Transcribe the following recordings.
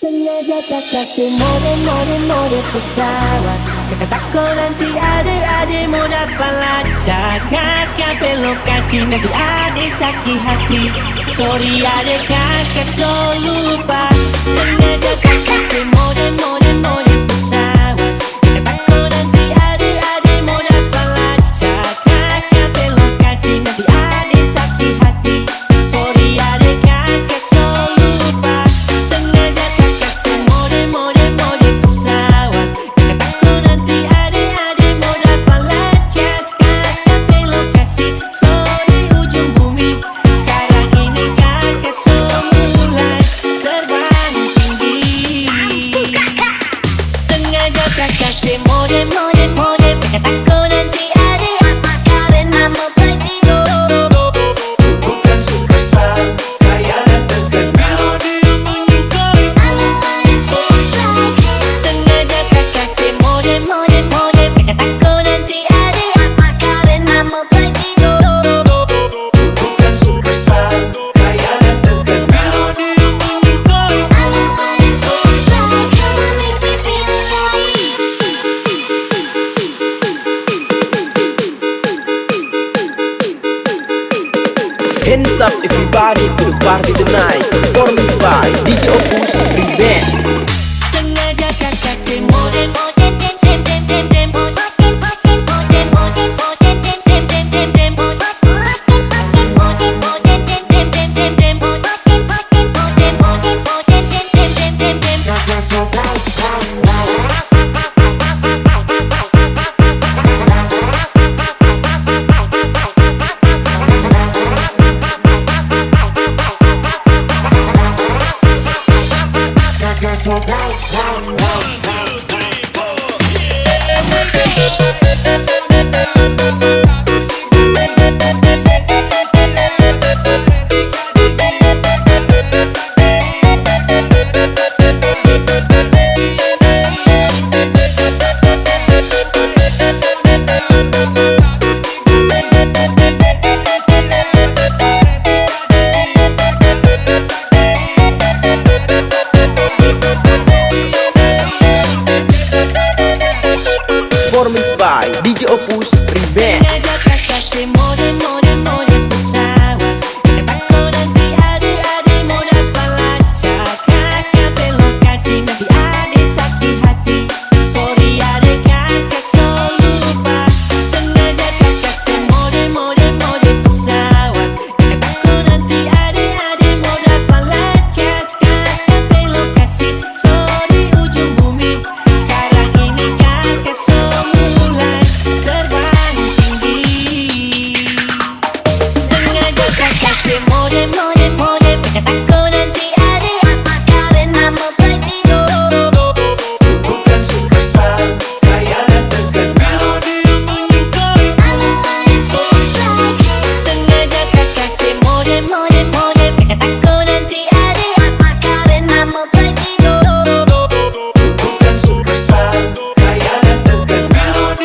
Sengaja tak kasih mode pesawat. Kata takut nanti adik-adik mau dapat lacak. Kakak belokasi nanti adik sakit hati. Sorry adik kakak so lupa. Sengaja tak kasih mode pesawat. Kata takut nanti adik-adik mau dapat lacak. Kakak belokasi nanti adik sakit hati. Sorry adik kakak so lupa. Sengaja tak kasih mode pesawat. Kata takut nanti adik-adik mau dapat lacak. Kakak belokasi so di ujung bumi. Sekarang ini kakak so mulai terbang tinggi. Sengaja tak kasih mode kata takut nanti adik apa karena mau pergi go. Bukan superstar, kaya dan terkenal. Sengaja tak kasih mode kata takut nanti adik apa karena mau pergi go. Bukan superstar, kaya dan terkenal. Hands up everybody to the party tonight. Performance by DJ Opus Remix. Sengaja tak kasih mode Performance by DJ Opus Remix. Sengaja tak kasih mode pesawat. Kata takut nanti adik-adik mau dapat lacak. Kakak belokasi nanti adik sakit hati. Sorry adik kakak so lupa. Sengaja tak kasih mode pesawat. Kata takut nanti adik-adik mau dapat lacak. Kakak belokasi so di ujung bumi. Sekarang ini kakak so mulai terbang tinggi. Sengaja tak kasih mode kata takut nanti adik apa karena mau pergi go. Bukan superstar, kaya dan terkenal. Sengaja tak kasih mode kata takut nanti adik apa karena mau pergi go. Bukan superstar, kaya dan terkenal.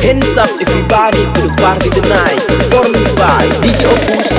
Hands up everybody to the party tonight. Performance by DJ Opus